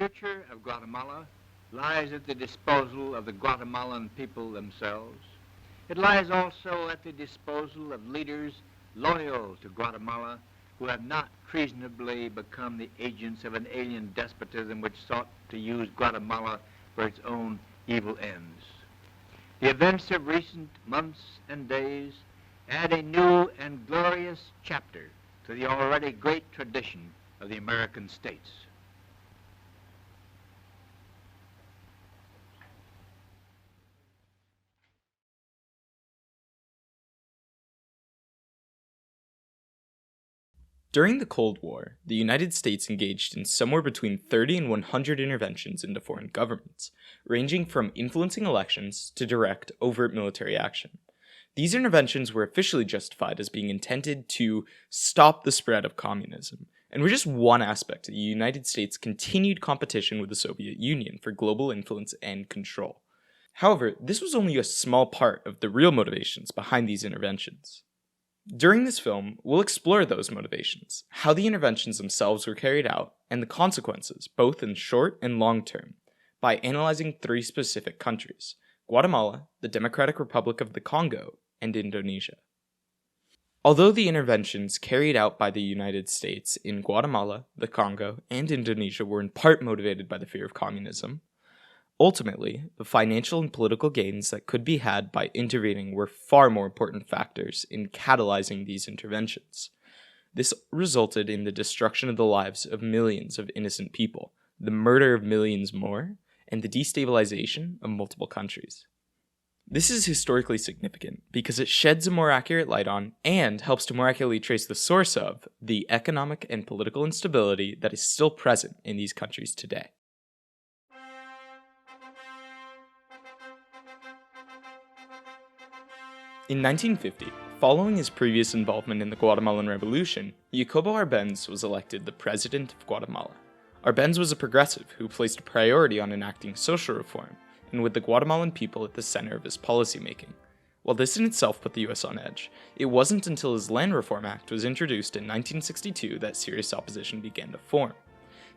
future of Guatemala lies at the disposal of the Guatemalan people themselves. It lies also at the disposal of leaders loyal to Guatemala who have not treasonably become the agents of an alien despotism which sought to use Guatemala for its own evil ends. The events of recent months and days add a new and glorious chapter to the already great tradition of the American states. During the Cold War, the United States engaged in somewhere between 30 and 100 interventions into foreign governments, ranging from influencing elections to direct, overt military action. These interventions were officially justified as being intended to stop the spread of communism, and were just one aspect of the United States' continued competition with the Soviet Union for global influence and control. However, this was only a small part of the real motivations behind these interventions. During this film, we'll explore those motivations, how the interventions themselves were carried out, and the consequences, both in short and long term, by analyzing three specific countries: Guatemala, the Democratic Republic of the Congo, and Indonesia. Although the interventions carried out by the United States in Guatemala, the Congo, and Indonesia were in part motivated by the fear of communism, ultimately, the financial and political gains that could be had by intervening were far more important factors in catalyzing these interventions. This resulted in the destruction of the lives of millions of innocent people, the murder of millions more, and the destabilization of multiple countries. This is historically significant because it sheds a more accurate light on and helps to more accurately trace the source of the economic and political instability that is still present in these countries today. In 1950, following his previous involvement in the Guatemalan Revolution, Jacobo Arbenz was elected the president of Guatemala. Arbenz was a progressive who placed a priority on enacting social reform, and with the Guatemalan people at the center of his policymaking. While this in itself put the US on edge, it wasn't until his Land Reform Act was introduced in 1962 that serious opposition began to form.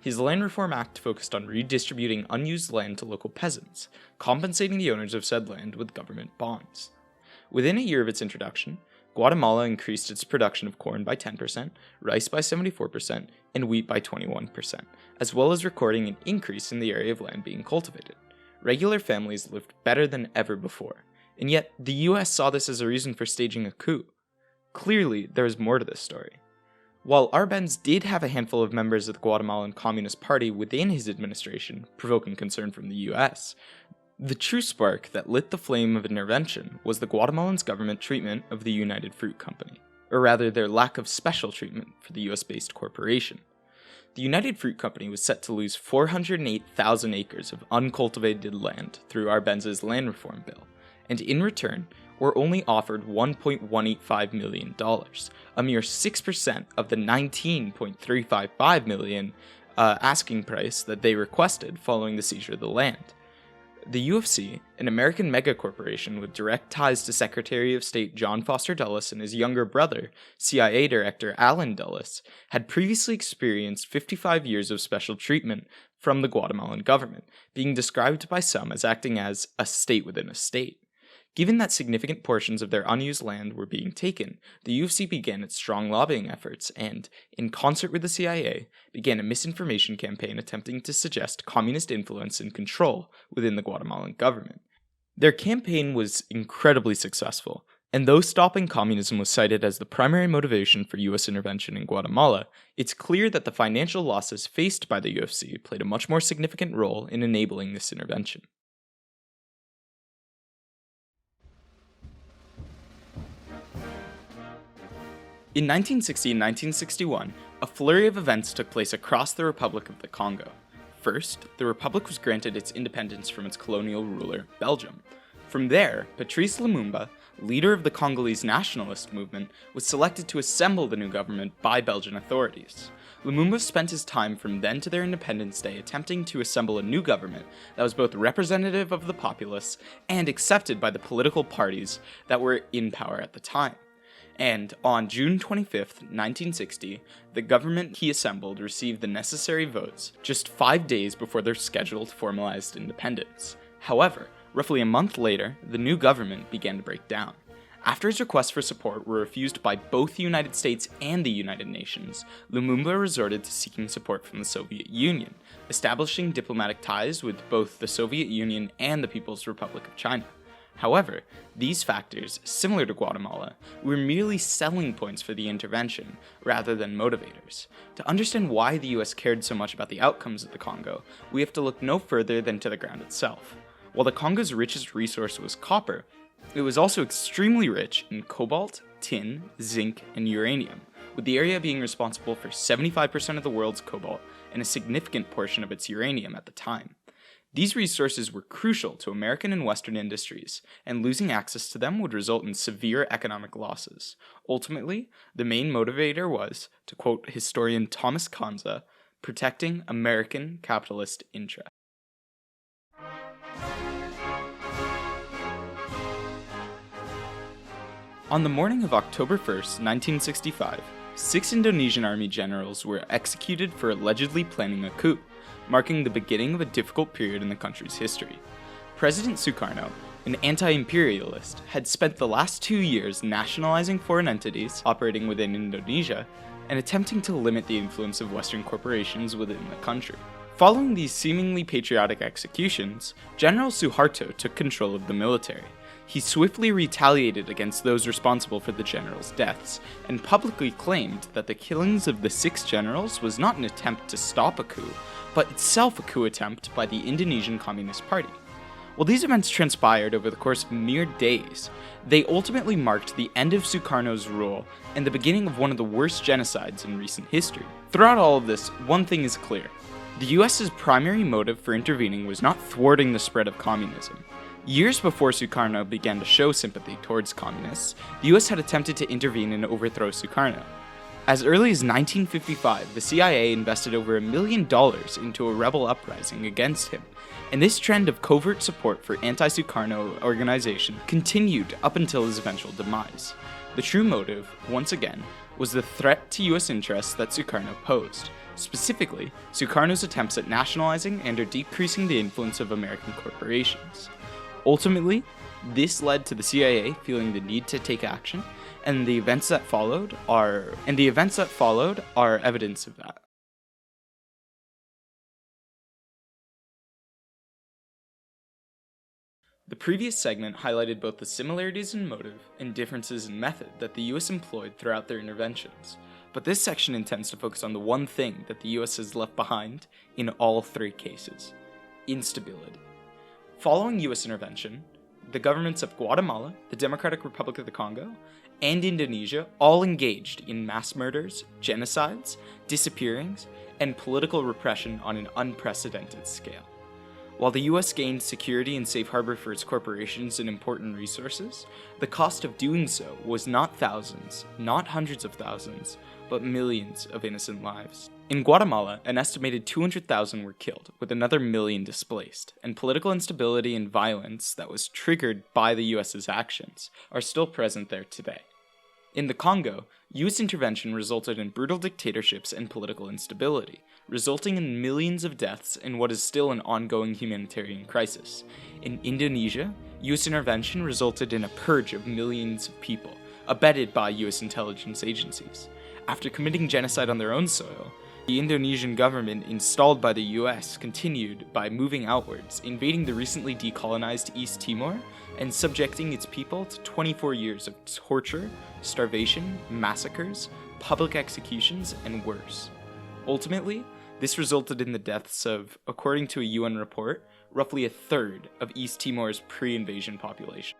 His Land Reform Act focused on redistributing unused land to local peasants, compensating the owners of said land with government bonds. Within a year of its introduction, Guatemala increased its production of corn by 10%, rice by 74%, and wheat by 21%, as well as recording an increase in the area of land being cultivated. Regular families lived better than ever before, and yet the US saw this as a reason for staging a coup. Clearly, there is more to this story. While Arbenz did have a handful of members of the Guatemalan Communist Party within his administration, provoking concern from the US, the true spark that lit the flame of intervention was the Guatemalan government treatment of the United Fruit Company, or rather their lack of special treatment for the US-based corporation. The United Fruit Company was set to lose 408,000 acres of uncultivated land through Arbenz's land reform bill, and in return were only offered $1.185 million, a mere 6% of the $19.355 million asking price that they requested following the seizure of the land. The UFC, an American megacorporation with direct ties to Secretary of State John Foster Dulles and his younger brother, CIA Director Allen Dulles, had previously experienced 55 years of special treatment from the Guatemalan government, being described by some as acting as a state within a state. Given that significant portions of their unused land were being taken, the UFC began its strong lobbying efforts and, in concert with the CIA, began a misinformation campaign attempting to suggest communist influence and control within the Guatemalan government. Their campaign was incredibly successful, and though stopping communism was cited as the primary motivation for US intervention in Guatemala, it's clear that the financial losses faced by the UFC played a much more significant role in enabling this intervention. In 1960 and 1961, a flurry of events took place across the Republic of the Congo. First, the Republic was granted its independence from its colonial ruler, Belgium. From there, Patrice Lumumba, leader of the Congolese nationalist movement, was selected to assemble the new government by Belgian authorities. Lumumba spent his time from then to their Independence Day attempting to assemble a new government that was both representative of the populace and accepted by the political parties that were in power at the time. and on June 25th, 1960, the government he assembled received the necessary votes just 5 days before their scheduled formalized independence. However, roughly a month later, the new government began to break down. After his requests for support were refused by both the United States and the United Nations, Lumumba resorted to seeking support from the Soviet Union, establishing diplomatic ties with both the Soviet Union and the People's Republic of China. However, these factors, similar to Guatemala, were merely selling points for the intervention, rather than motivators. To understand why the US cared so much about the outcomes of the Congo, we have to look no further than to the ground itself. While the Congo's richest resource was copper, it was also extremely rich in cobalt, tin, zinc, and uranium, with the area being responsible for 75% of the world's cobalt and a significant portion of its uranium at the time. These resources were crucial to American and Western industries, and losing access to them would result in severe economic losses. Ultimately, the main motivator was, to quote historian Thomas Kanza, protecting American capitalist interests. On the morning of October 1st, 1965, 6 Indonesian army generals were executed for allegedly planning a coup, marking the beginning of a difficult period in the country's history. President Sukarno, an anti-imperialist, had spent the last 2 years nationalizing foreign entities operating within Indonesia and attempting to limit the influence of Western corporations within the country. Following these seemingly patriotic executions, General Suharto took control of the military. He swiftly retaliated against those responsible for the generals' deaths, and publicly claimed that the killings of the 6 generals was not an attempt to stop a coup, but itself a coup attempt by the Indonesian Communist Party. While these events transpired over the course of mere days, they ultimately marked the end of Sukarno's rule and the beginning of one of the worst genocides in recent history. Throughout all of this, one thing is clear. The US's primary motive for intervening was not thwarting the spread of communism. Years before Sukarno began to show sympathy towards communists, the US had attempted to intervene and overthrow Sukarno. As early as 1955, the CIA invested over $1 million into a rebel uprising against him, and this trend of covert support for anti-Sukarno organization continued up until his eventual demise. The true motive, once again, was the threat to US interests that Sukarno posed, specifically Sukarno's attempts at nationalizing and or decreasing the influence of American corporations. Ultimately, this led to the CIA feeling the need to take action, and the events that followed are evidence of that. The previous segment highlighted both the similarities in motive and differences in method that the US employed throughout their interventions, but this section intends to focus on the one thing that the US has left behind in all 3 cases: instability. Following US intervention, the governments of Guatemala, the Democratic Republic of the Congo, and Indonesia all engaged in mass murders, genocides, disappearings, and political repression on an unprecedented scale. While the US gained security and safe harbor for its corporations and important resources, the cost of doing so was not thousands, not hundreds of thousands, but millions of innocent lives. In Guatemala, an estimated 200,000 were killed, with another million displaced, and political instability and violence that was triggered by the US's actions are still present there today. In the Congo, US intervention resulted in brutal dictatorships and political instability, resulting in millions of deaths in what is still an ongoing humanitarian crisis. In Indonesia, US intervention resulted in a purge of millions of people, abetted by US intelligence agencies. After committing genocide on their own soil, the Indonesian government installed by the US continued by moving outwards, invading the recently decolonized East Timor and subjecting its people to 24 years of torture, starvation, massacres, public executions, and worse. Ultimately, this resulted in the deaths of, according to a UN report, roughly a third of East Timor's pre-invasion population.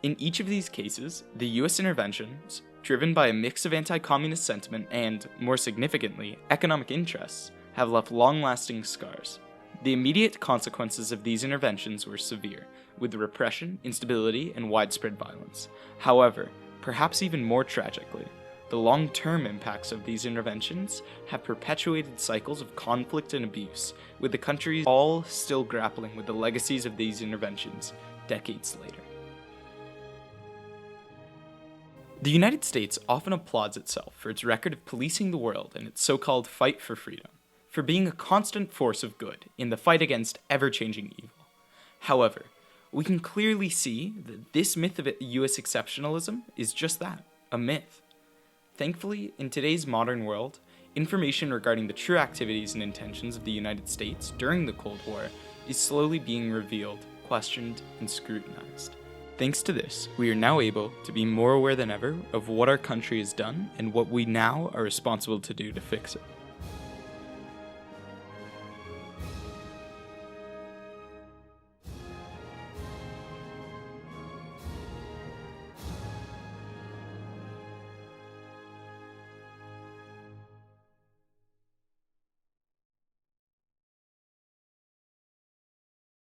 In each of these cases, the US interventions, driven by a mix of anti-communist sentiment and, more significantly, economic interests, have left long-lasting scars. The immediate consequences of these interventions were severe, with repression, instability, and widespread violence. However, perhaps even more tragically, the long-term impacts of these interventions have perpetuated cycles of conflict and abuse, with the countries all still grappling with the legacies of these interventions decades later. The United States often applauds itself for its record of policing the world and its so-called fight for freedom, for being a constant force of good in the fight against ever-changing evil. However, we can clearly see that this myth of US exceptionalism is just that, a myth. Thankfully, in today's modern world, information regarding the true activities and intentions of the United States during the Cold War is slowly being revealed, questioned, and scrutinized. Thanks to this, we are now able to be more aware than ever of what our country has done and what we now are responsible to do to fix it.